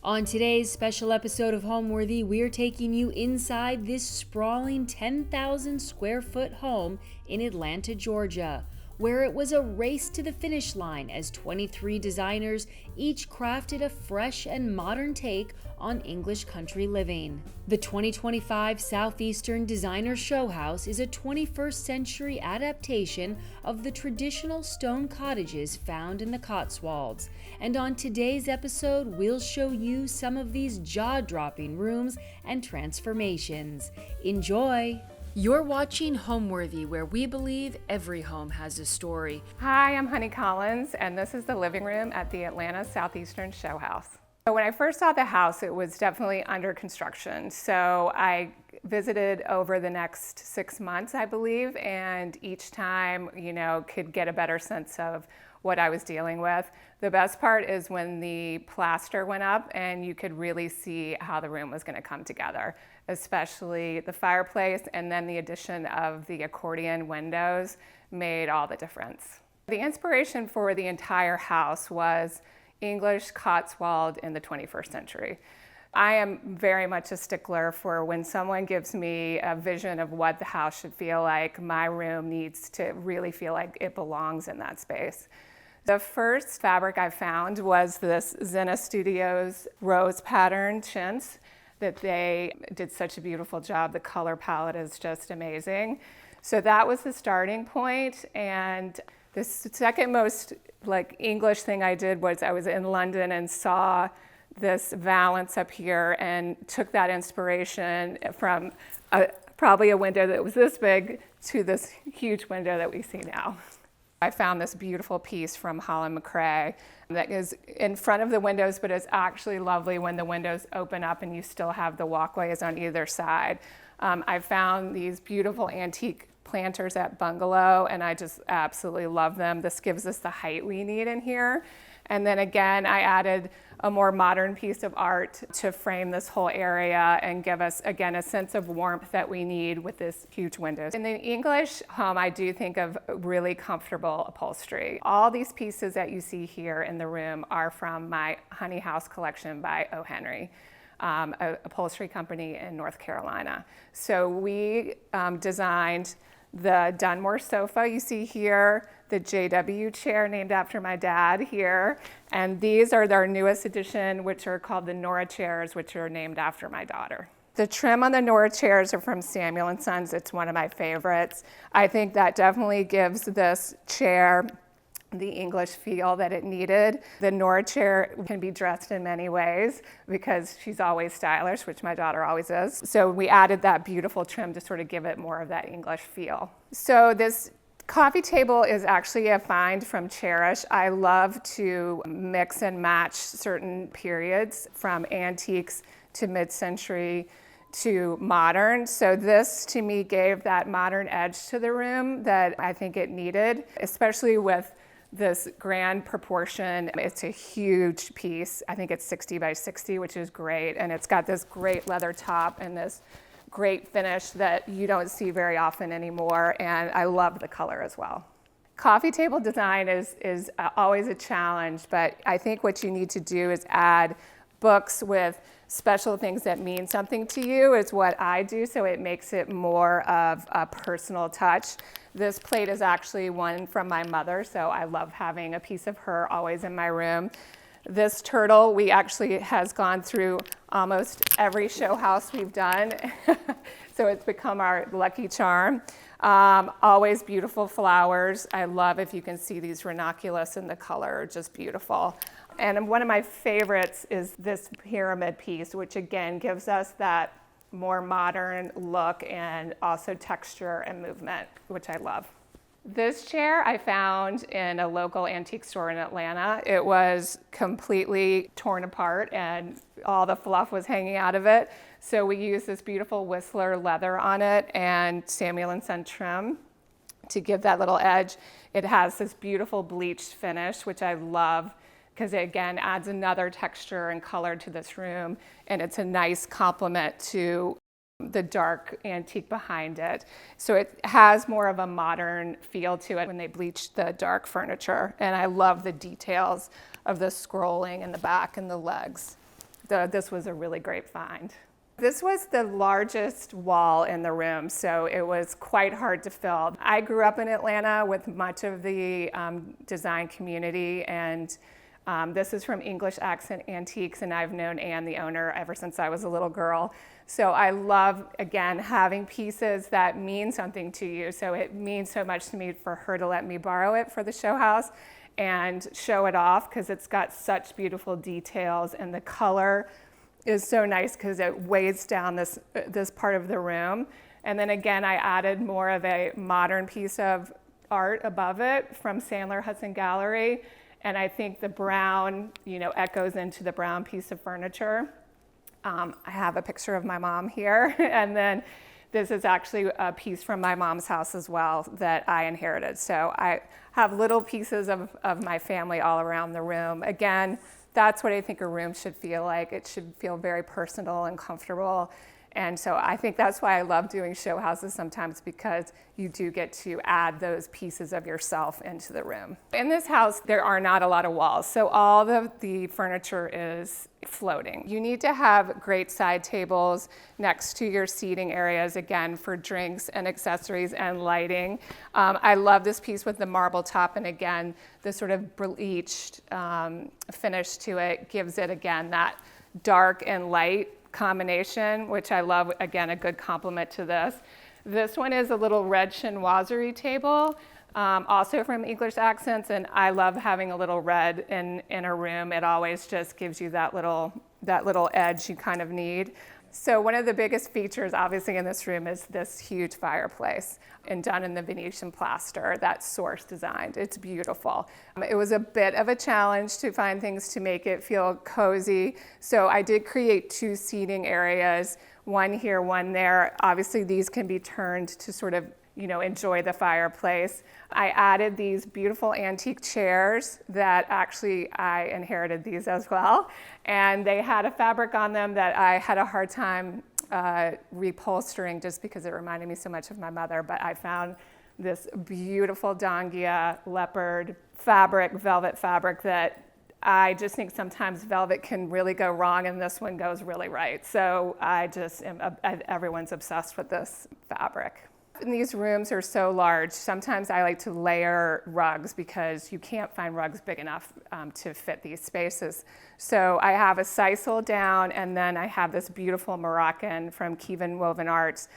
On today's special episode of Homeworthy, we're taking you inside this sprawling 10,000 square foot home in Atlanta, Georgia, where it was a race to the finish line as 23 designers each crafted a fresh and modern take on English country living. The 2025 Southeastern Designer Showhouse is a 21st century adaptation of the traditional stone cottages found in the Cotswolds. And on today's episode, we'll show you some of these jaw-dropping rooms and transformations. Enjoy! You're watching Homeworthy, where we believe every home has a story. Hi, I'm Honey Collins, and this is the living room at the Atlanta Southeastern Showhouse. So when I first saw the house, it was definitely under construction. So I visited over the next 6 months, I believe, and each time, could get a better sense of what I was dealing with. The best part is when the plaster went up and you could really see how the room was going to come together, especially the fireplace, and then the addition of the accordion windows made all the difference. The inspiration for the entire house was English Cotswold in the 21st century. I am very much a stickler for when someone gives me a vision of what the house should feel like, my room needs to really feel like it belongs in that space. The first fabric I found was this Zenna Studios rose pattern chintz that they did such a beautiful job. The color palette is just amazing. So that was the starting point. And the second most English thing I did was I was in London and saw this valance up here and took that inspiration from probably a window that was this big to this huge window that we see now. I found this beautiful piece from Holland McRae that is in front of the windows, but it's actually lovely when the windows open up and you still have the walkways on either side. I found these beautiful antique planters at Bungalow, and I just absolutely love them. This gives us the height we need in here. And then again, I added a more modern piece of art to frame this whole area and give us, again, a sense of warmth that we need with this huge windows. In the English home, I do think of really comfortable upholstery. All these pieces that you see here in the room are from my Honey House collection by O. Henry, an upholstery company in North Carolina. So we designed the Dunmore sofa you see here, the JW chair named after my dad here, and these are their newest addition, which are called the Nora chairs, which are named after my daughter. The trim on the Nora chairs are from Samuel & Sons. It's one of my favorites. I think that definitely gives this chair the English feel that it needed. The Nora chair can be dressed in many ways because she's always stylish, which my daughter always is. So we added that beautiful trim to sort of give it more of that English feel. So this coffee table is actually a find from Cherish. I love to mix and match certain periods from antiques to mid-century to modern. So this to me gave that modern edge to the room that I think it needed, especially with this grand proportion. It's a huge piece. I think it's 60 by 60, which is great. And it's got this great leather top and this great finish that you don't see very often anymore. And I love the color as well. Coffee table design is always a challenge, but I think what you need to do is add books with special things that mean something to you is what I do, so it makes it more of a personal touch. This plate is actually one from my mother, so I love having a piece of her always in my room. This turtle, we actually has gone through almost every show house we've done, so it's become our lucky charm. Always beautiful flowers. I love if you can see these ranunculus and the color are just beautiful. And one of my favorites is this pyramid piece, which again gives us that more modern look and also texture and movement, which I love. This chair I found in a local antique store in Atlanta. It was completely torn apart and all the fluff was hanging out of it. So we used this beautiful Whistler leather on it and Samuel & Son trim to give that little edge. It has this beautiful bleached finish, which I love, because it again adds another texture and color to this room, and it's a nice complement to the dark antique behind it. So it has more of a modern feel to it when they bleached the dark furniture, and I love the details of the scrolling in the back and the legs. this was a really great find. This was the largest wall in the room, so it was quite hard to fill. I grew up in Atlanta with much of the design community, and this is from English Accent Antiques, and I've known Anne, the owner, ever since I was a little girl. So I love, again, having pieces that mean something to you. So it means so much to me for her to let me borrow it for the show house and show it off, because it's got such beautiful details, and the color is so nice because it weighs down this part of the room. And then again, I added more of a modern piece of art above it from Sandler Hudson Gallery. And I think the brown, echoes into the brown piece of furniture. I have a picture of my mom here. And then this is actually a piece from my mom's house as well that I inherited. So I have little pieces of my family all around the room. Again, that's what I think a room should feel like. It should feel very personal and comfortable. And so I think that's why I love doing show houses sometimes, because you do get to add those pieces of yourself into the room. In this house, there are not a lot of walls, so all the furniture is floating. You need to have great side tables next to your seating areas, again, for drinks and accessories and lighting. I love this piece with the marble top, and again, the sort of bleached finish to it gives it, again, that dark and light combination, which I love. Again, a good complement to this. This one is a little red chinoiserie table, also from English Accents, and I love having a little red in a room. It always just gives you that little edge you kind of need. So one of the biggest features, obviously, in this room is this huge fireplace, and done in the Venetian plaster that Source designed. It's beautiful. It was a bit of a challenge to find things to make it feel cozy. So I did create 2 seating areas, one here, one there. Obviously, these can be turned to sort of enjoy the fireplace. I added these beautiful antique chairs that actually I inherited these as well. And they had a fabric on them that I had a hard time repolstering, just because it reminded me so much of my mother. But I found this beautiful Dangia leopard fabric, velvet fabric, that I just think sometimes velvet can really go wrong, and this one goes really right. So everyone's obsessed with this fabric. And these rooms are so large. Sometimes I like to layer rugs, because you can't find rugs big enough to fit these spaces. So I have a sisal down, and then I have this beautiful Moroccan from Kevin Woven Arts.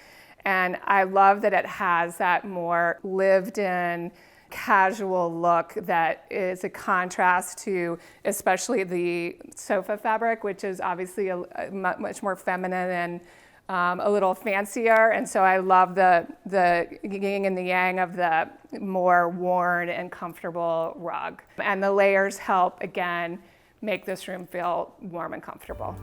And I love that it has that more lived-in, casual look that is a contrast to especially the sofa fabric, which is obviously a much more feminine and a little fancier. And so I love the yin and the yang of the more worn and comfortable rug. And the layers help, again, make this room feel warm and comfortable.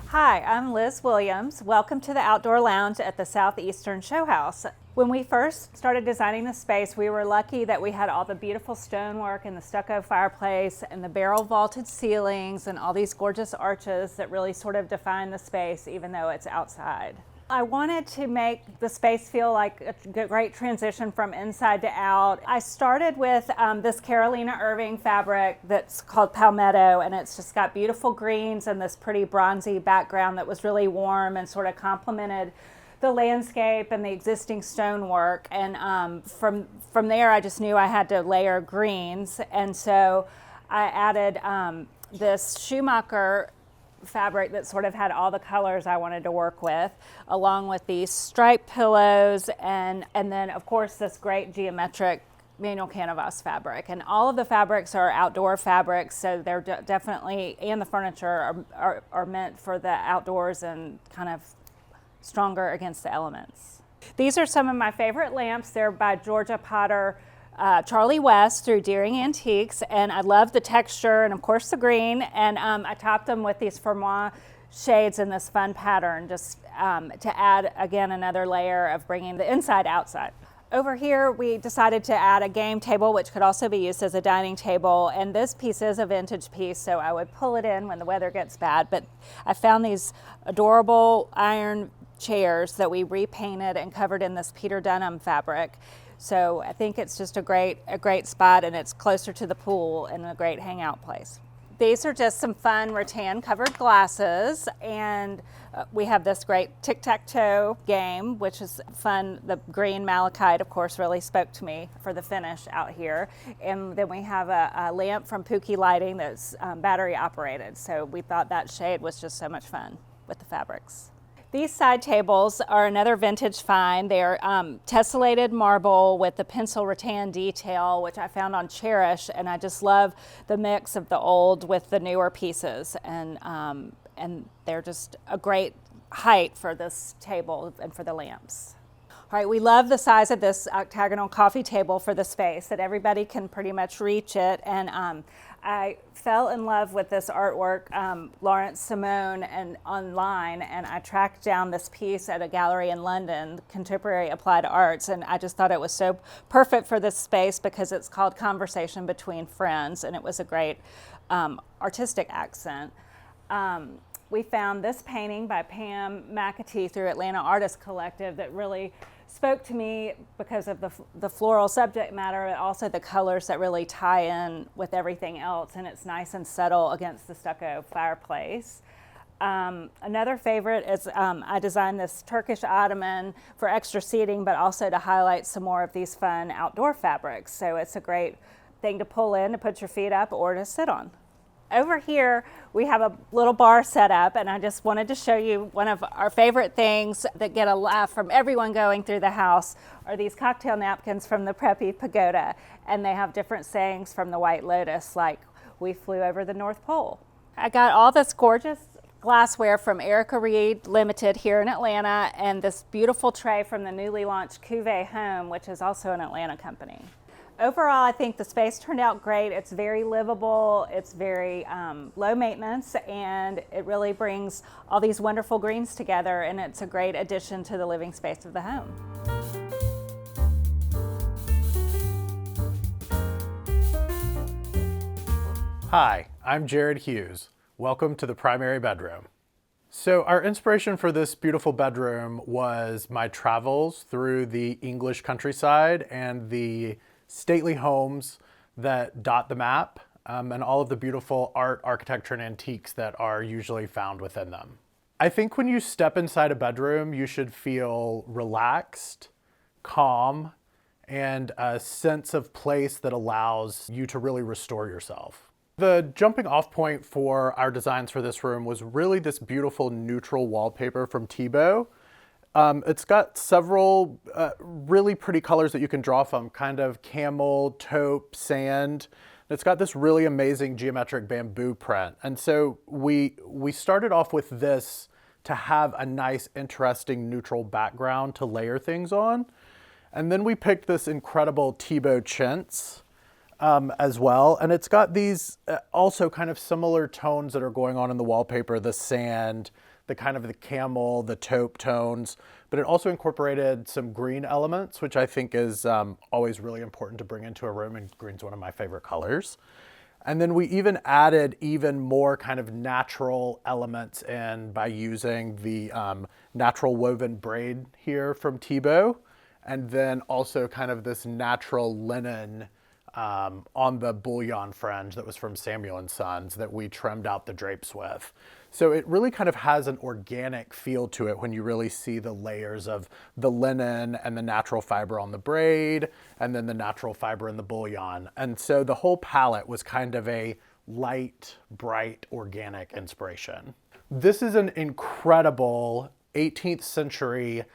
Hi, I'm Liz Williams. Welcome to the Outdoor Lounge at the Southeastern Showhouse. When we first started designing the space, we were lucky that we had all the beautiful stonework and the stucco fireplace and the barrel vaulted ceilings and all these gorgeous arches that really sort of define the space, even though it's outside. I wanted to make the space feel like a great transition from inside to out. I started with this Carolina Irving fabric that's called Palmetto, and it's just got beautiful greens and this pretty bronzy background that was really warm and sort of complemented the landscape and the existing stonework. And from there, I just knew I had to layer greens, and so I added this Schumacher fabric that sort of had all the colors I wanted to work with, along with these striped pillows, and then of course this great geometric manual canvas fabric. And all of the fabrics are outdoor fabrics, so they're definitely, and the furniture are meant for the outdoors and kind of stronger against the elements. These are some of my favorite lamps. They're by Georgia Potter, Charlie West through Deering Antiques, and I love the texture and of course the green, and I topped them with these Fermoy shades in this fun pattern, just to add again another layer of bringing the inside outside. Over here we decided to add a game table, which could also be used as a dining table, and this piece is a vintage piece, so I would pull it in when the weather gets bad. But I found these adorable iron chairs that we repainted and covered in this Peter Dunham fabric. So I think it's just a great spot, and it's closer to the pool and a great hangout place. These are just some fun rattan covered glasses, and we have this great tic-tac-toe game, which is fun. The green malachite, of course, really spoke to me for the finish out here. And then we have a lamp from Pookie Lighting that's battery operated. So we thought that shade was just so much fun with the fabrics. These side tables are another vintage find. They're tessellated marble with the pencil rattan detail, which I found on Cherish, and I just love the mix of the old with the newer pieces, and they're just a great height for this table and for the lamps. All right, we love the size of this octagonal coffee table for the space, that everybody can pretty much reach it. And I fell in love with this artwork, Lawrence Simone, and online, and I tracked down this piece at a gallery in London, Contemporary Applied Arts, and I just thought it was so perfect for this space because it's called Conversation Between Friends, and it was a great artistic accent. We found this painting by Pam McAtee through Atlanta Artist Collective that really spoke to me because of the floral subject matter, but also the colors that really tie in with everything else, and it's nice and subtle against the stucco fireplace. Another favorite is I designed this Turkish ottoman for extra seating, but also to highlight some more of these fun outdoor fabrics. So it's a great thing to pull in, to put your feet up, or to sit on. Over here, we have a little bar set up, and I just wanted to show you one of our favorite things that get a laugh from everyone going through the house are these cocktail napkins from the Preppy Pagoda, and they have different sayings from the White Lotus, like, "We flew over the North Pole." I got all this gorgeous glassware from Erica Reed Limited here in Atlanta, and this beautiful tray from the newly launched Cuvée Home, which is also an Atlanta company. Overall, I think the space turned out great. It's very livable, it's very low maintenance, and it really brings all these wonderful greens together, and it's a great addition to the living space of the home. Hi, I'm Jared Hughes. Welcome to the primary bedroom. So our inspiration for this beautiful bedroom was my travels through the English countryside and the stately homes that dot the map, and all of the beautiful art, architecture, and antiques that are usually found within them. I think when you step inside a bedroom, you should feel relaxed, calm, and a sense of place that allows you to really restore yourself. The jumping off point for our designs for this room was really this beautiful neutral wallpaper from Tebow. It's got several really pretty colors that you can draw from, kind of camel, taupe, sand. It's got this really amazing geometric bamboo print. And so we started off with this to have a nice, interesting, neutral background to layer things on. And then we picked this incredible Tebow chintz as well. And it's got these also kind of similar tones that are going on in the wallpaper, the sand, the kind of the camel, the taupe tones, but it also incorporated some green elements, which I think is always really important to bring into a room, and green's one of my favorite colors. And then we even added even more kind of natural elements in by using the natural woven braid here from Tebow, and then also kind of this natural linen on the bullion fringe that was from Samuel & Sons that we trimmed out the drapes with. So it really kind of has an organic feel to it when you really see the layers of the linen and the natural fiber on the braid, and then the natural fiber in the bullion. And so the whole palette was kind of a light, bright, organic inspiration. This is an incredible 18th century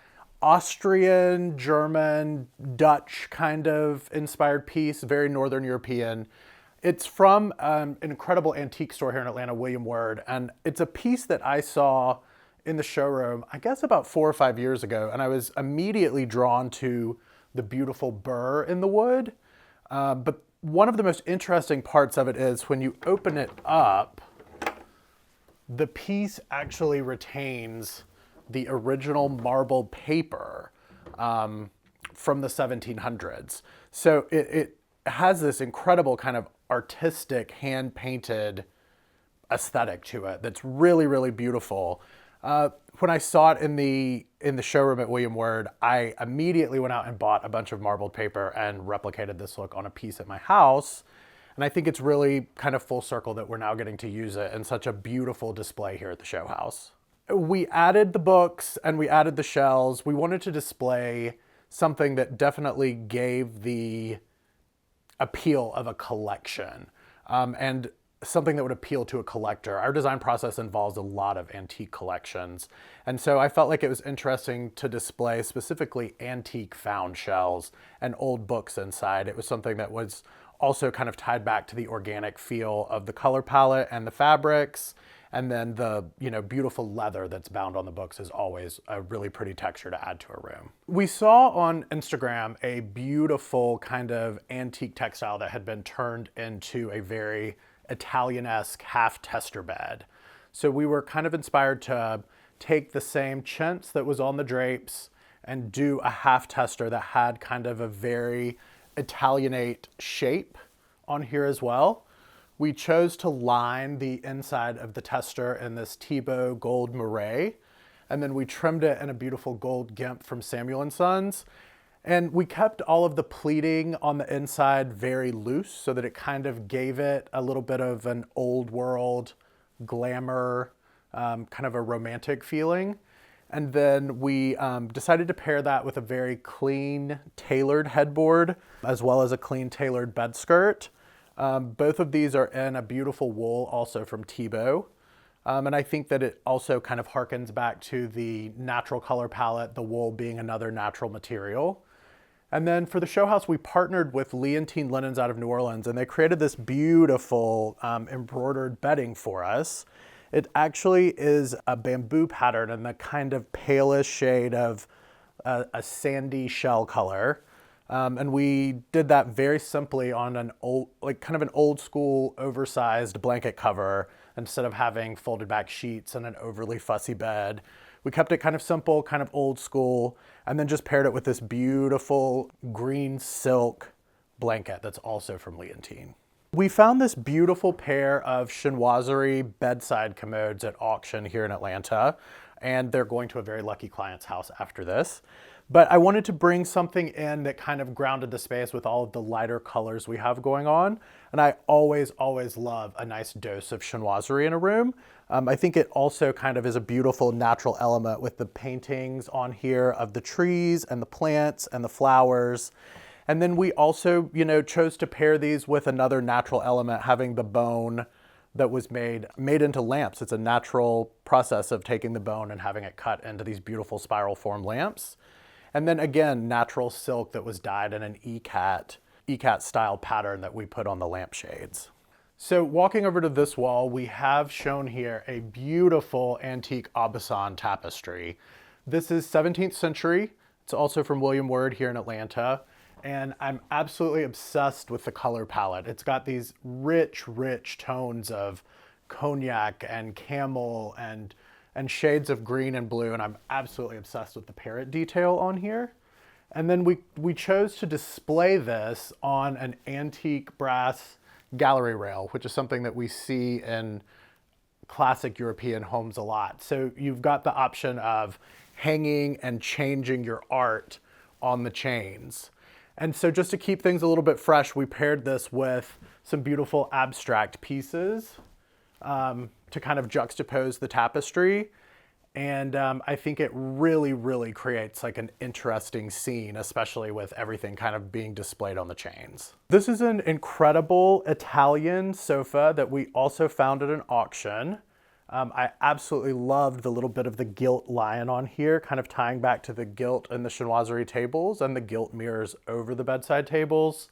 Austrian, German, Dutch kind of inspired piece, very Northern European. It's from an incredible antique store here in Atlanta, William Word, and it's a piece that I saw in the showroom, I guess about 4 or 5 years ago, and I was immediately drawn to the beautiful burr in the wood. But one of the most interesting parts of it is when you open it up, the piece actually retains the original marble paper from the 1700s. So it has this incredible kind of artistic, hand-painted aesthetic to it that's really, really beautiful. when I saw it in the showroom at William Word, I immediately went out and bought a bunch of marbled paper and replicated this look on a piece at my house. And I think it's really kind of full circle that we're now getting to use it in such a beautiful display here at the show house. We added the books and we added the shelves. We wanted to display something that definitely gave the appeal of a collection, and something that would appeal to a collector. Our design process involves a lot of antique collections. And so I felt like it was interesting to display specifically antique found shelves and old books inside. It was something that was also kind of tied back to the organic feel of the color palette and the fabrics. And then the, beautiful leather that's bound on the books is always a really pretty texture to add to a room. We saw on Instagram a beautiful kind of antique textile that had been turned into a very Italian-esque half tester bed. So we were kind of inspired to take the same chintz that was on the drapes and do a half tester that had kind of a very Italianate shape on here as well. We chose to line the inside of the tester in this Thibaut gold moire, and then we trimmed it in a beautiful gold gimp from Samuel & Sons. And we kept all of the pleating on the inside very loose so that it kind of gave it a little bit of an old world glamour, kind of a romantic feeling. And then we decided to pair that with a very clean tailored headboard as well as a clean tailored bed skirt. Both of these are in a beautiful wool also from Thibaut. And I think that it also kind of harkens back to the natural color palette, the wool being another natural material. And then for the show house, we partnered with Leontine Linens out of New Orleans, and they created this beautiful embroidered bedding for us. It actually is a bamboo pattern in the kind of palest shade of a sandy shell color. And we did that very simply on an old school oversized blanket cover instead of having folded back sheets and an overly fussy bed. We kept it kind of simple, kind of old school, and then just paired it with this beautiful green silk blanket that's also from Leontine. We found this beautiful pair of chinoiserie bedside commodes at auction here in Atlanta, and they're going to a very lucky client's house after this. But I wanted to bring something in that kind of grounded the space with all of the lighter colors we have going on. And I always love a nice dose of chinoiserie in a room. I think it also kind of is a beautiful natural element with the paintings on here of the trees and the plants and the flowers. And then we also, chose to pair these with another natural element, having the bone that was made into lamps. It's a natural process of taking the bone and having it cut into these beautiful spiral form lamps. And then again, natural silk that was dyed in an ECAT style pattern that we put on the lampshades. So walking over to this wall, we have shown here a beautiful antique Aubusson tapestry. This is 17th century. It's also from William Word here in Atlanta. And I'm absolutely obsessed with the color palette. It's got these rich tones of cognac and camel and shades of green and blue, and I'm absolutely obsessed with the parrot detail on here. And then we chose to display this on an antique brass gallery rail, which is something that we see in classic European homes a lot. So you've got the option of hanging and changing your art on the chains. And so just to keep things a little bit fresh, we paired this with some beautiful abstract pieces to kind of juxtapose the tapestry. And I think it really creates like an interesting scene, especially with everything kind of being displayed on the chains. This is an incredible Italian sofa that we also found at an auction. I absolutely loved the little bit of the gilt lion on here, kind of tying back to the gilt in the chinoiserie tables and the gilt mirrors over the bedside tables.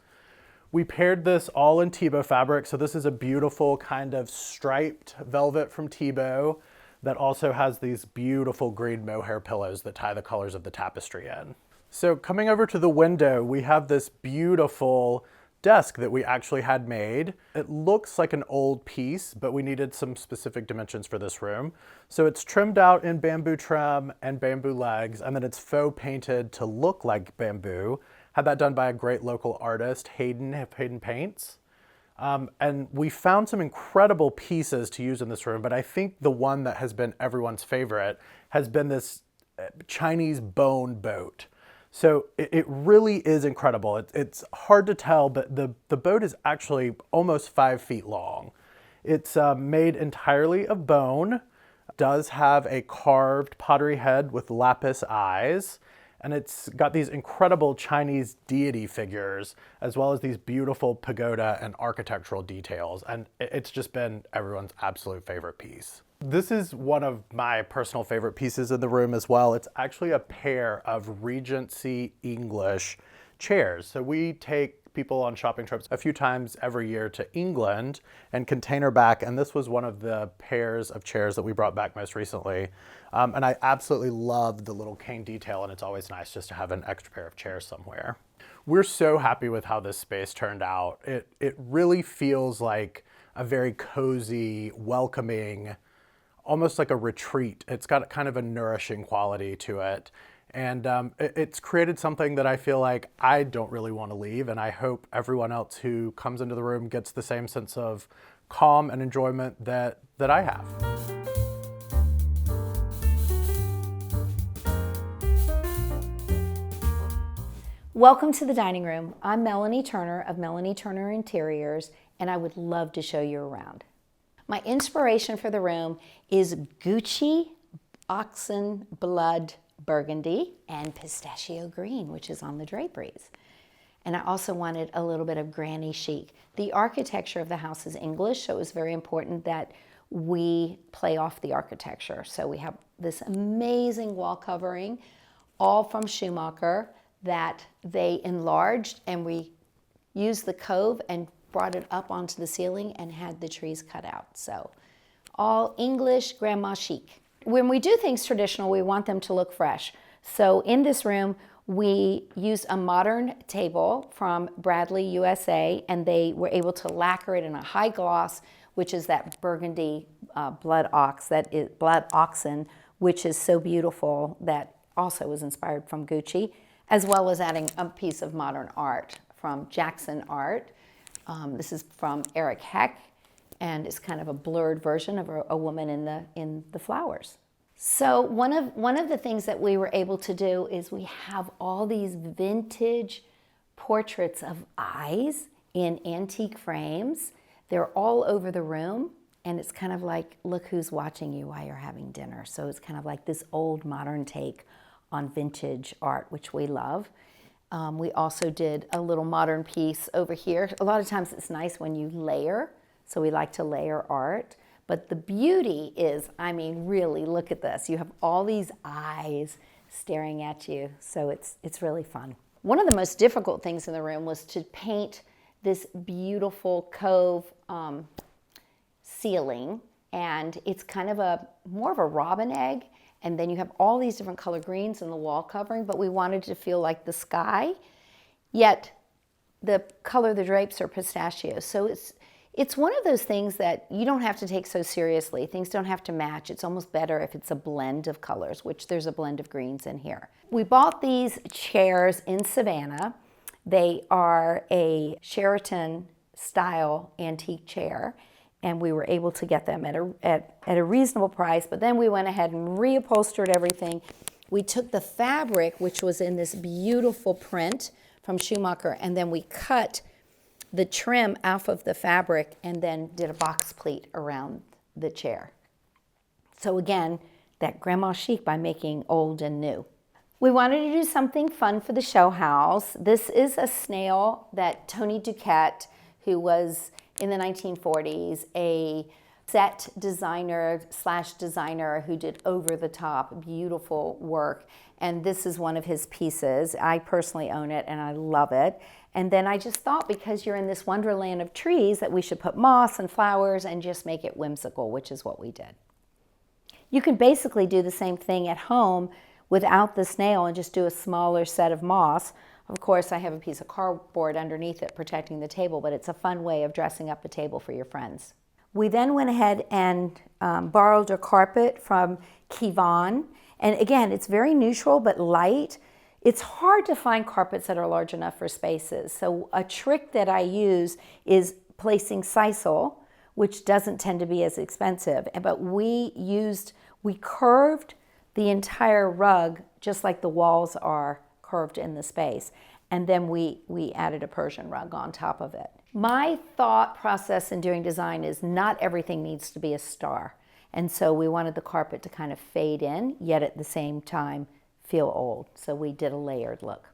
We paired this all in Thibaut fabric. So this is a beautiful kind of striped velvet from Thibaut that also has these beautiful green mohair pillows that tie the colors of the tapestry in. So coming over to the window, we have this beautiful desk that we actually had made. It looks like an old piece, but we needed some specific dimensions for this room. So it's trimmed out in bamboo trim and bamboo legs, and then it's faux painted to look like bamboo. Had that done by a great local artist, Hayden Paints. And we found some incredible pieces to use in this room, but I think the one that has been everyone's favorite has been this Chinese bone boat. So it really is incredible. It's hard to tell, but the boat is actually almost 5 feet long. It's made entirely of bone, does have a carved pottery head with lapis eyes, and it's got these incredible Chinese deity figures, as well as these beautiful pagoda and architectural details. And it's just been everyone's absolute favorite piece. This is one of my personal favorite pieces in the room as well. It's actually a pair of Regency English chairs. So we take people on shopping trips a few times every year to England and container back, and this was one of the pairs of chairs that we brought back most recently. And I absolutely love the little cane detail, and it's always nice just to have an extra pair of chairs somewhere. We're so happy with how this space turned out. It really feels like a very cozy, welcoming, almost like a retreat. It's got kind of a nourishing quality to it. And it's created something that I feel like I don't really want to leave, and I hope everyone else who comes into the room gets the same sense of calm and enjoyment that I have. Welcome to the dining room. I'm Melanie Turner of Melanie Turner Interiors, and I would love to show you around. My inspiration for the room is Gucci Oxen Blood Burgundy and Pistachio Green, which is on the draperies. And I also wanted a little bit of granny chic. The architecture of the house is English, so it was very important that we play off the architecture. So we have this amazing wall covering, all from Schumacher, that they enlarged, and we used the cove and brought it up onto the ceiling and had the trees cut out. So all English grandma chic. When we do things traditional, we want them to look fresh. So in this room, we used a modern table from Bradley, USA, and they were able to lacquer it in a high gloss, which is that burgundy blood oxen, which is so beautiful, that also was inspired from Gucci, as well as adding a piece of modern art from Jackson Art. This is from Eric Heck, and it's kind of a blurred version of a woman in the flowers. So one of the things that we were able to do is we have all these vintage portraits of eyes in antique frames. They're all over the room, and it's kind of like, look who's watching you while you're having dinner. So it's kind of like this old modern take on vintage art, which we love. We also did a little modern piece over here. A lot of times it's nice when you layer, so we like to layer art. But the beauty is, I mean, really, look at this. You have all these eyes staring at you, so it's really fun. One of the most difficult things in the room was to paint this beautiful cove ceiling, and it's kind of more of a robin egg, and then you have all these different color greens in the wall covering, but we wanted to feel like the sky, yet the color of the drapes are pistachios. So it's one of those things that you don't have to take so seriously. Things don't have to match. It's almost better if it's a blend of colors, which there's a blend of greens in here. We bought these chairs in Savannah. They are a Sheraton style antique chair, and we were able to get them at a reasonable price, but then we went ahead and reupholstered everything. We took the fabric, which was in this beautiful print from Schumacher, and then we cut the trim off of the fabric and then did a box pleat around the chair. So again, that grandma chic by making old and new. We wanted to do something fun for the show house. This is a snail that Tony Duquette, who was in the 1940s a set designer / designer who did over-the-top beautiful work, and this is one of his pieces. I personally own it and I love it. And then I just thought, because you're in this wonderland of trees, that we should put moss and flowers and just make it whimsical, which is what we did. You can basically do the same thing at home without the snail and just do a smaller set of moss. Of course, I have a piece of cardboard underneath it protecting the table, but it's a fun way of dressing up a table for your friends. We then went ahead and borrowed a carpet from Kivon. And again, it's very neutral but light. It's hard to find carpets that are large enough for spaces. So a trick that I use is placing sisal, which doesn't tend to be as expensive, but we curved the entire rug just like the walls are curved in the space. And then we added a Persian rug on top of it. My thought process in doing design is not everything needs to be a star. And so we wanted the carpet to kind of fade in, yet at the same time feel old. So we did a layered look.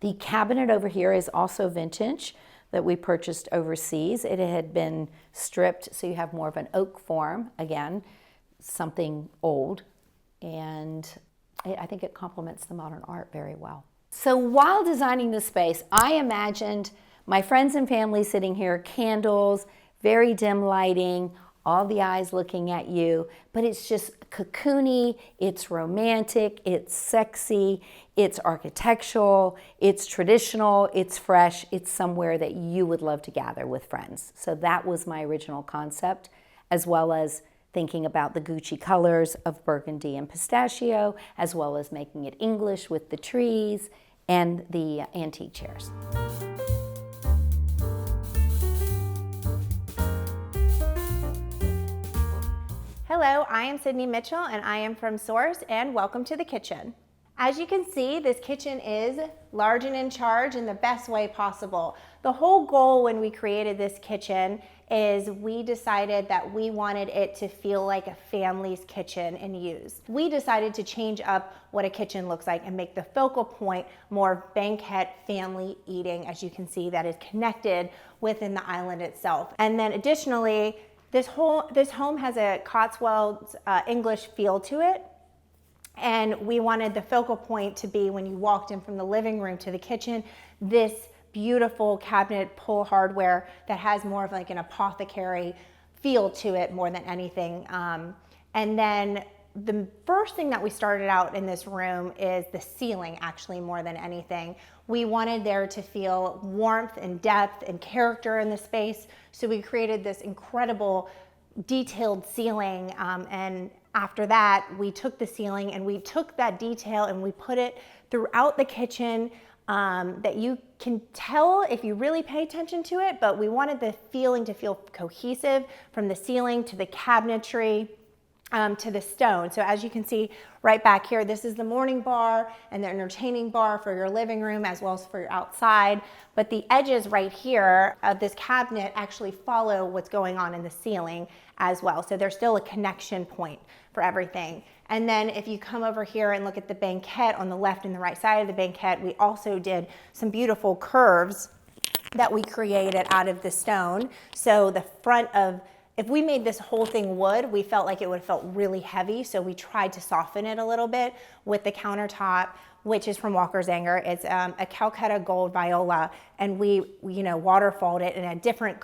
The cabinet over here is also vintage that we purchased overseas. It had been stripped, so you have more of an oak form, again, something old. And I think it complements the modern art very well. So while designing the space, I imagined my friends and family sitting here, candles, very dim lighting, all the eyes looking at you, but it's just cocoony, it's romantic, it's sexy, it's architectural, it's traditional, it's fresh, it's somewhere that you would love to gather with friends. So that was my original concept, as well as thinking about the Gucci colors of burgundy and pistachio, as well as making it English with the trees and the antique chairs. Hello, I am Sydney Mitchell and I am from Source, and welcome to the kitchen. As you can see, this kitchen is large and in charge in the best way possible. The whole goal when we created this kitchen is we decided that we wanted it to feel like a family's kitchen and use. We decided to change up what a kitchen looks like and make the focal point more banquet family eating, as you can see, that is connected within the island itself. And then additionally, this home has a Cotswolds English feel to it. And we wanted the focal point to be, when you walked in from the living room to the kitchen, this beautiful cabinet pull hardware that has more of like an apothecary feel to it more than anything. And then the first thing that we started out in this room is the ceiling, actually, more than anything. We wanted there to feel warmth and depth and character in the space. So we created this incredible detailed ceiling, and after that, we took the ceiling and we took that detail and we put it throughout the kitchen, that you can tell if you really pay attention to it, but we wanted the feeling to feel cohesive from the ceiling to the cabinetry, to the stone. So as you can see right back here, this is the morning bar and the entertaining bar for your living room as well as for your outside. But the edges right here of this cabinet actually follow what's going on in the ceiling as well. So there's still a connection point for everything. And then if you come over here and look at the banquette on the left and the right side of the banquette, we also did some beautiful curves that we created out of the stone. So the front of, if we made this whole thing wood, we felt like it would have felt really heavy. So we tried to soften it a little bit with the countertop, which is from Walker's Anger. It's a Calcutta gold viola, and we waterfalled it in a different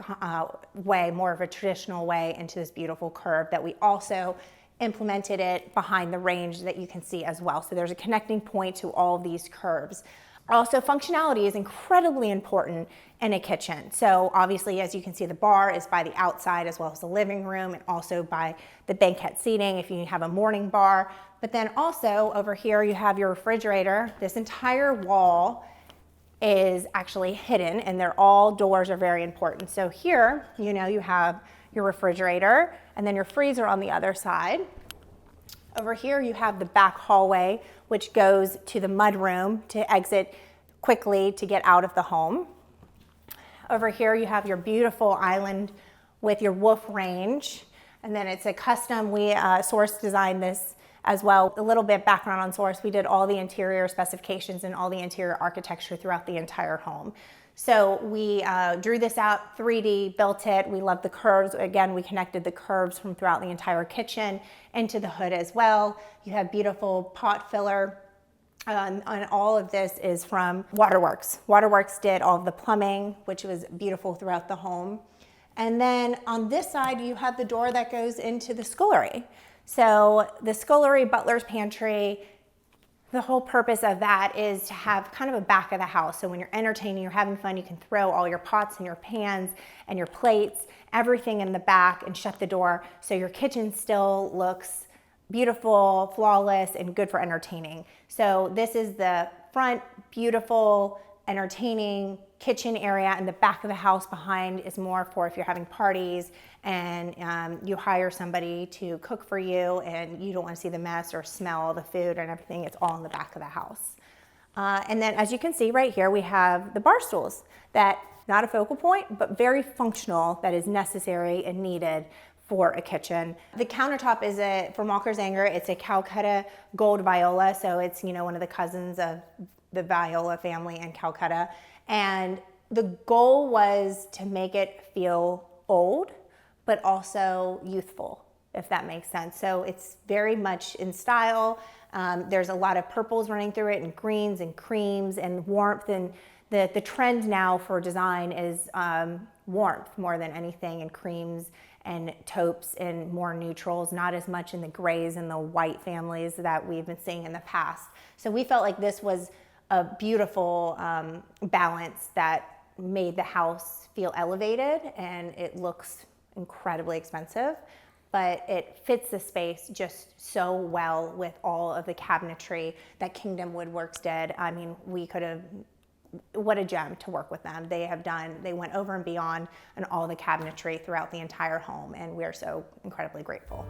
way, more of a traditional way, into this beautiful curve that we also implemented it behind the range that you can see as well. So there's a connecting point to all of these curves. Also, functionality is incredibly important in a kitchen. So obviously, as you can see, the bar is by the outside as well as the living room, and also by the banquette seating if you have a morning bar. But then also over here, you have your refrigerator. This entire wall is actually hidden, and doors are very important. So here, you have your refrigerator, and then your freezer on the other side. Over here, you have the back hallway, which goes to the mudroom to exit quickly to get out of the home. Over here, you have your beautiful island with your wolf range. And then it's a custom, Source designed this as well. A little bit background on Source, we did all the interior specifications and all the interior architecture throughout the entire home. So we drew this out, 3D, built it. We love the curves. Again, we connected the curves from throughout the entire kitchen into the hood as well. You have beautiful pot filler. And all of this is from Waterworks. Waterworks did all of the plumbing, which was beautiful throughout the home. And then on this side, you have the door that goes into the scullery. So the scullery, butler's pantry, the whole purpose of that is to have kind of a back of the house. So when you're entertaining, you're having fun, you can throw all your pots and your pans and your plates, everything in the back, and shut the door so your kitchen still looks beautiful, flawless, and good for entertaining. So this is the front, beautiful entertaining kitchen area, and the back of the house behind is more for if you're having parties and you hire somebody to cook for you and you don't want to see the mess or smell the food and everything. It's all in the back of the house. And then as you can see right here, we have the bar stools that, not a focal point, but very functional, that is necessary and needed for a kitchen. The countertop is from Walker's Anger. It's a Calcutta gold viola. So it's, one of the cousins of the viola family in Calcutta. And the goal was to make it feel old, but also youthful, if that makes sense. So it's very much in style. There's a lot of purples running through it, and greens and creams and warmth. And the trend now for design is warmth more than anything, and creams and taupes and more neutrals, not as much in the grays and the white families that we've been seeing in the past. So we felt like this was a beautiful balance that made the house feel elevated, and it looks incredibly expensive, but it fits the space just so well with all of the cabinetry that Kingdom Woodworks did. I mean, what a gem to work with them. They went over and beyond on all the cabinetry throughout the entire home, and we're so incredibly grateful.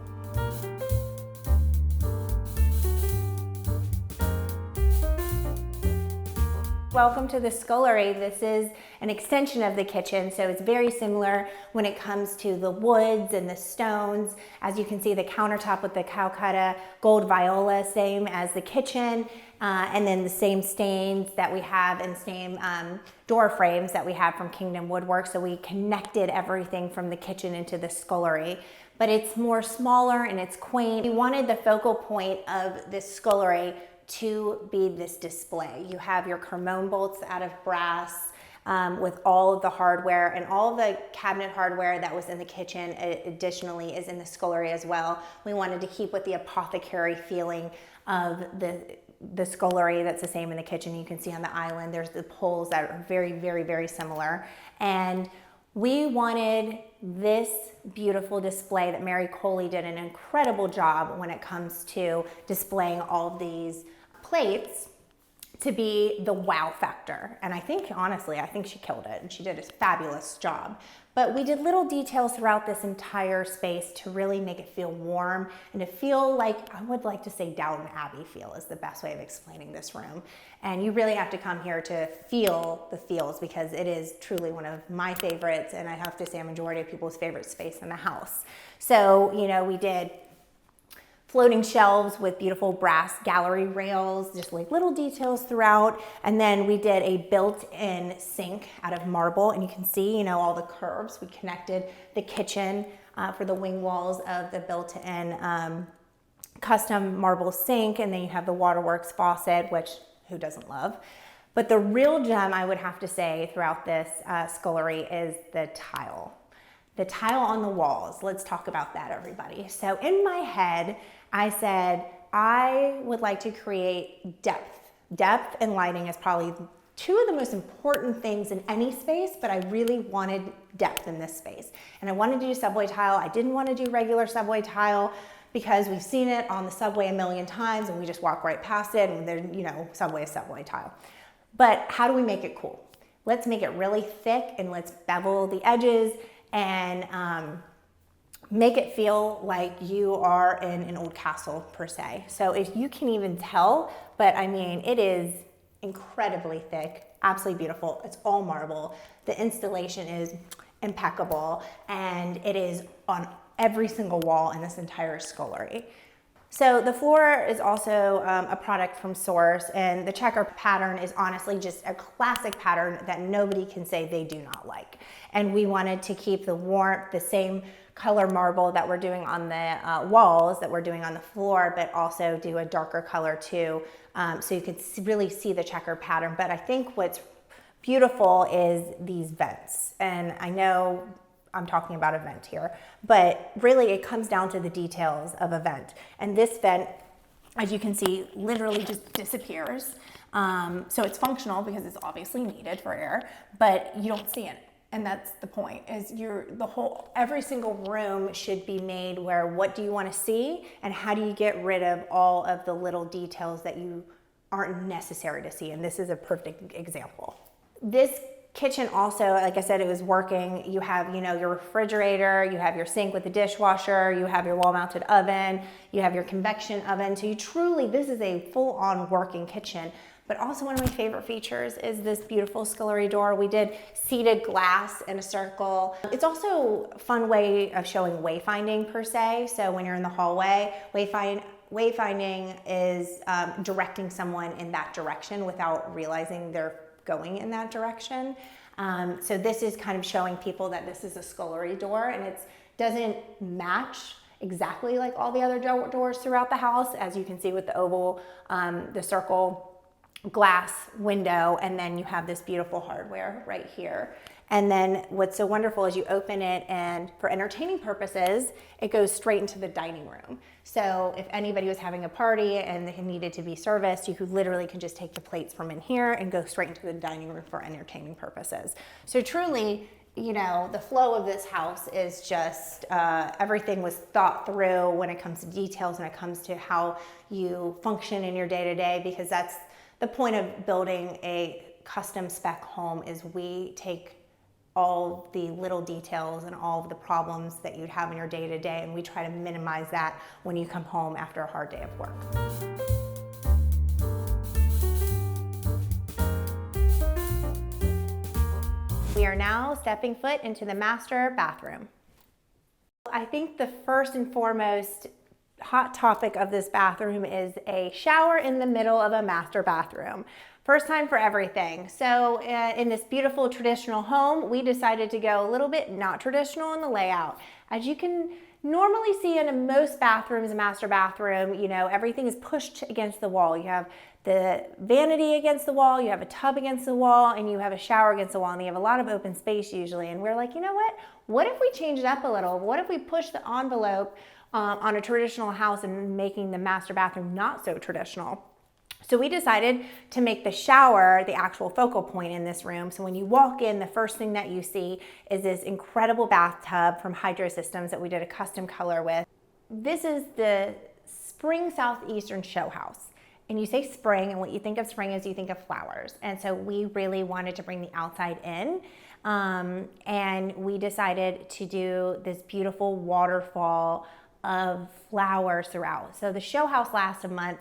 Welcome to the scullery. This is an extension of the kitchen, so it's very similar when it comes to the woods and the stones. As you can see, the countertop with the Calcutta gold viola, same as the kitchen, and then the same stains that we have and same door frames that we have from Kingdom Woodwork. So we connected everything from the kitchen into the scullery. But it's more smaller and it's quaint. We wanted the focal point of this scullery to be this display. You have your Cremone bolts out of brass with all of the hardware, and all of the cabinet hardware that was in the kitchen additionally is in the scullery as well. We wanted to keep with the apothecary feeling of the scullery that's the same in the kitchen. You can see on the island, there's the poles that are very, very, very similar. And we wanted this beautiful display that Mary Coley did an incredible job when it comes to displaying all of these plates to be the wow factor. And I think, honestly, she killed it, and she did a fabulous job. But we did little details throughout this entire space to really make it feel warm and to feel like, I would like to say Downton Abbey feel is the best way of explaining this room. And you really have to come here to feel the feels, because it is truly one of my favorites, and I have to say a majority of people's favorite space in the house. So, we did floating shelves with beautiful brass gallery rails, just like little details throughout. And then we did a built-in sink out of marble, and you can see, all the curves. We connected the kitchen for the wing walls of the built-in custom marble sink, and then you have the Waterworks faucet, which who doesn't love? But the real gem, I would have to say, throughout this scullery is the tile. The tile on the walls. Let's talk about that, everybody. So in my head, I said, I would like to create depth. Depth and lighting is probably two of the most important things in any space, but I really wanted depth in this space. And I wanted to do subway tile. I didn't want to do regular subway tile because we've seen it on the subway a million times and we just walk right past it, and there's, subway is subway tile. But how do we make it cool? Let's make it really thick, and let's bevel the edges and make it feel like you are in an old castle per se. So if you can even tell, but it is incredibly thick, absolutely beautiful. It's all marble. The installation is impeccable, and it is on every single wall in this entire scullery. So the floor is also a product from Source, and the checker pattern is honestly just a classic pattern that nobody can say they do not like. And we wanted to keep the warmth, the same color marble that we're doing on the walls that we're doing on the floor, but also do a darker color too, so you could really see the checker pattern. But I think what's beautiful is these vents, and I know I'm talking about a vent here, but really it comes down to the details of a vent. And this vent, as you can see, literally just disappears. So it's functional because it's obviously needed for air, but you don't see it. And that's the point, is every single room should be made where, what do you want to see and how do you get rid of all of the little details that you aren't necessary to see, and this is a perfect example. This kitchen also, like I said, it was working. You have, your refrigerator, you have your sink with the dishwasher, you have your wall-mounted oven, you have your convection oven. So this is a full-on working kitchen. But also one of my favorite features is this beautiful scullery door. We did seated glass in a circle. It's also a fun way of showing wayfinding per se. So when you're in the hallway, wayfinding is directing someone in that direction without realizing they're going in that direction. So this is kind of showing people that this is a scullery door, and it doesn't match exactly like all the other doors throughout the house, as you can see with the oval, the circle glass window, and then you have this beautiful hardware right here. And then what's so wonderful is you open it, and for entertaining purposes, it goes straight into the dining room. So if anybody was having a party and they needed to be serviced, you literally can just take the plates from in here and go straight into the dining room for entertaining purposes. So truly, the flow of this house is just, everything was thought through when it comes to details, when it comes to how you function in your day-to-day, because that's the point of building a custom spec home, is we take all the little details and all of the problems that you'd have in your day-to-day, and we try to minimize that when you come home after a hard day of work. We are now stepping foot into the master bathroom. I think the first and foremost hot topic of this bathroom is a shower in the middle of a master bathroom. First time for everything. So in this beautiful traditional home, we decided to go a little bit not traditional in the layout. As you can normally see in most bathrooms, a master bathroom, everything is pushed against the wall. You have the vanity against the wall, you have a tub against the wall, and you have a shower against the wall, and you have a lot of open space usually. And we're like, what if we change it up a little? What if we push the envelope on a traditional house and making the master bathroom not so traditional? So we decided to make the shower the actual focal point in this room. So when you walk in, the first thing that you see is this incredible bathtub from Hydro Systems that we did a custom color with. This is the Spring Southeastern Showhouse. And you say spring, and what you think of spring is you think of flowers. And so we really wanted to bring the outside in. And we decided to do this beautiful waterfall of flowers throughout. So the show house lasts a month.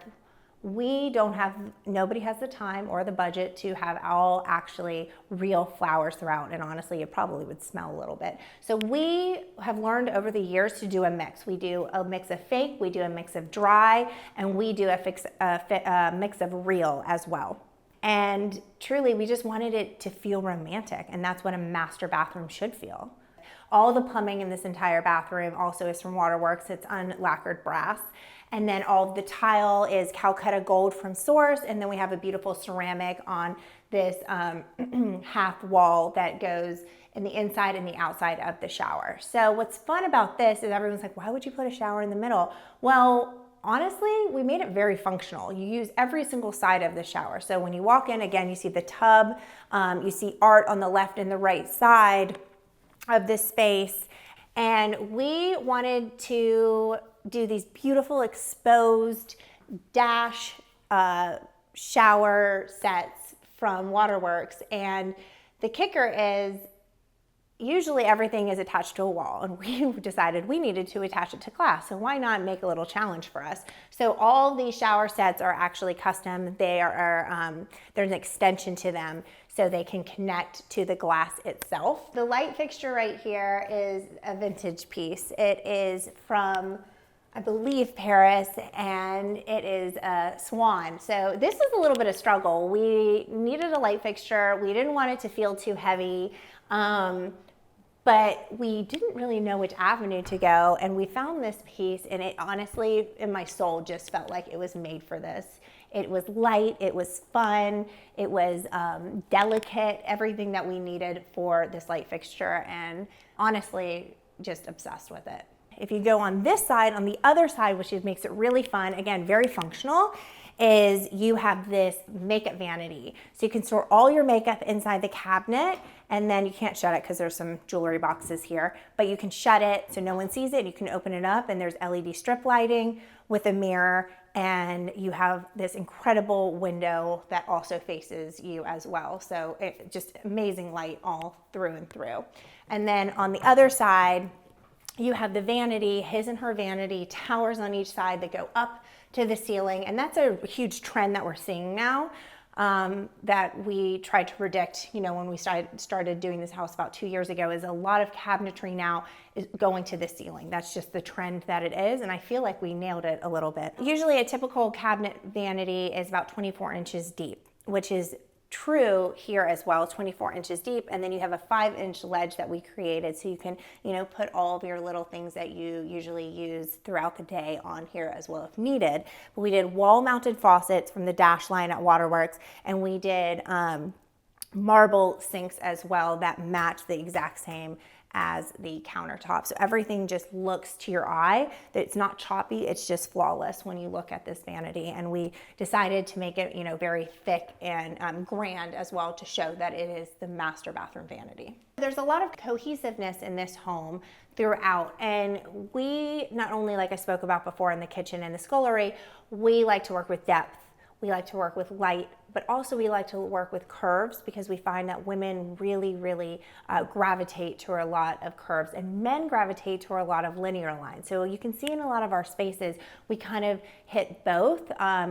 Nobody has the time or the budget to have all actually real flowers throughout, and honestly, it probably would smell a little bit. So we have learned over the years to do a mix. We do a mix of fake, we do a mix of dry, and we do a mix of real as well. And truly, we just wanted it to feel romantic, and that's what a master bathroom should feel. All the plumbing in this entire bathroom also is from Waterworks. It's unlacquered brass. And then all of the tile is Calcutta gold from Source. And then we have a beautiful ceramic on this half wall that goes in the inside and the outside of the shower. So what's fun about this is everyone's like, why would you put a shower in the middle? Well, honestly, we made it very functional. You use every single side of the shower. So when you walk in, again, you see the tub, you see art on the left and the right side of this space. And we wanted to do these beautiful exposed dash shower sets from Waterworks. And the kicker is usually everything is attached to a wall, and we decided we needed to attach it to glass. So why not make a little challenge for us? So all these shower sets are actually custom. There's an extension to them so they can connect to the glass itself. The light fixture right here is a vintage piece. It is from, I believe, Paris, and it is a swan. So this is a little bit of struggle. We needed a light fixture. We didn't want it to feel too heavy, but we didn't really know which avenue to go. And we found this piece, and it honestly, in my soul, just felt like it was made for this. It was light, it was fun, it was delicate, everything that we needed for this light fixture, and honestly, just obsessed with it. If you go on this side, on the other side, which makes it really fun, again, very functional, is you have this makeup vanity. So you can store all your makeup inside the cabinet, and then you can't shut it because there's some jewelry boxes here, but you can shut it so no one sees it. You can open it up, and there's LED strip lighting with a mirror, and you have this incredible window that also faces you as well. So just amazing light all through and through. And then on the other side, you have the vanity, his and her vanity, towers on each side that go up to the ceiling. And that's a huge trend that we're seeing now, that we tried to predict, when we started doing this house about 2 years ago, is a lot of cabinetry now is going to the ceiling. That's just the trend that it is, and I feel like we nailed it a little bit. Usually a typical cabinet vanity is about 24 inches deep, which is true here as well, 24 inches deep, and then you have a 5-inch ledge that we created so you can, put all of your little things that you usually use throughout the day on here as well if needed. But we did wall-mounted faucets from the Dash line at Waterworks, and we did marble sinks as well that match the exact same as the countertop. So everything just looks to your eye that it's not choppy, it's just flawless when you look at this vanity. And we decided to make it, very thick and grand as well to show that it is the master bathroom vanity. There's a lot of cohesiveness in this home throughout, and we not only, like I spoke about before in the kitchen and the scullery, we like to work with depth. We like to work with light, but also we like to work with curves because we find that women really, really gravitate to a lot of curves, and men gravitate to a lot of linear lines. So you can see in a lot of our spaces, we kind of hit both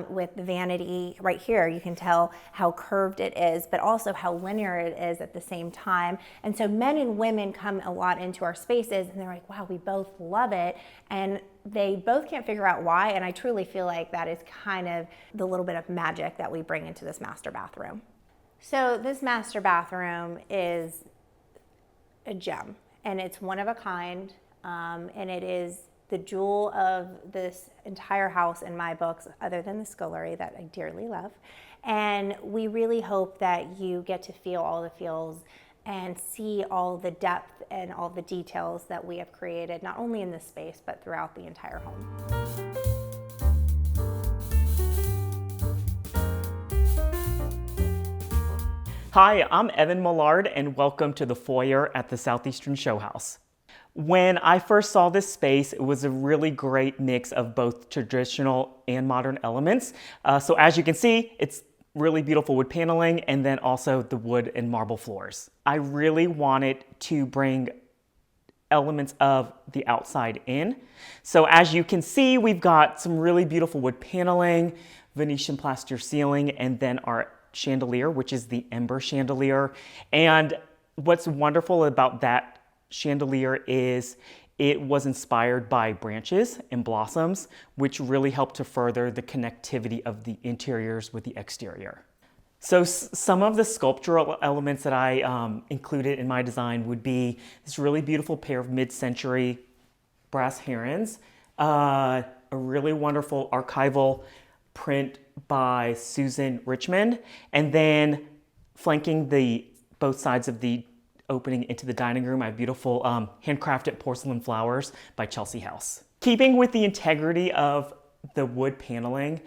with the vanity right here. You can tell how curved it is, but also how linear it is at the same time. And so men and women come a lot into our spaces and they're like, wow, we both love it. And they both can't figure out why, and I truly feel like that is kind of the little bit of magic that we bring into this master bathroom. So this master bathroom is a gem, and it's one of a kind, and it is the jewel of this entire house in my books, other than the scullery that I dearly love. And we really hope that you get to feel all the feels and see all the depth and all the details that we have created, not only in this space, but throughout the entire home. Hi, I'm Evan Millard, and welcome to the foyer at the Southeastern Showhouse. When I first saw this space, it was a really great mix of both traditional and modern elements. So as you can see, it's really beautiful wood paneling, and then also the wood and marble floors. I really wanted to bring elements of the outside in. So as you can see, we've got some really beautiful wood paneling, Venetian plaster ceiling, and then our chandelier, which is the ember chandelier. And what's wonderful about that chandelier is it was inspired by branches and blossoms, which really helped to further the connectivity of the interiors with the exterior. So some of the sculptural elements that I included in my design would be this really beautiful pair of mid-century brass herons, a really wonderful archival print by Susan Richmond, and then flanking both sides of the opening into the dining room, I have beautiful handcrafted porcelain flowers by Chelsea House. Keeping with the integrity of the wood paneling,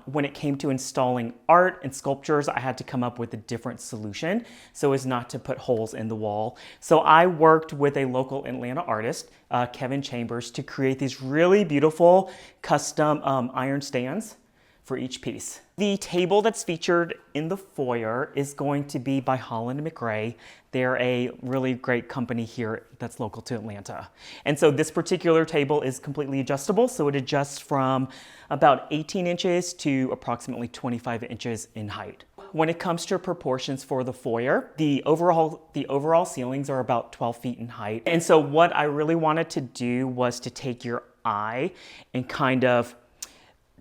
when it came to installing art and sculptures, I had to come up with a different solution so as not to put holes in the wall. So I worked with a local Atlanta artist, Kevin Chambers, to create these really beautiful custom iron stands for each piece. The table that's featured in the foyer is going to be by Holland & McRae. They're a really great company here that's local to Atlanta. And so this particular table is completely adjustable, so it adjusts from about 18 inches to approximately 25 inches in height. When it comes to proportions for the foyer, the overall ceilings are about 12 feet in height. And so what I really wanted to do was to take your eye and kind of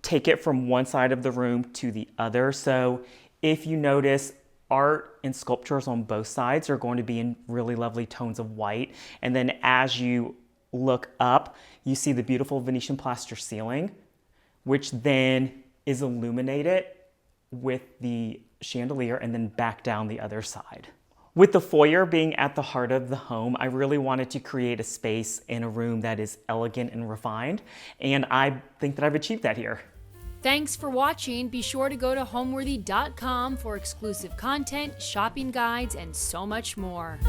take it from one side of the room to the other. So if you notice, art and sculptures on both sides are going to be in really lovely tones of white. And then as you look up, you see the beautiful Venetian plaster ceiling, which then is illuminated with the chandelier and then back down the other side. With the foyer being at the heart of the home, I really wanted to create a space in a room that is elegant and refined, and I think that I've achieved that here. Thanks for watching. Be sure to go to homeworthy.com for exclusive content, shopping guides, and so much more.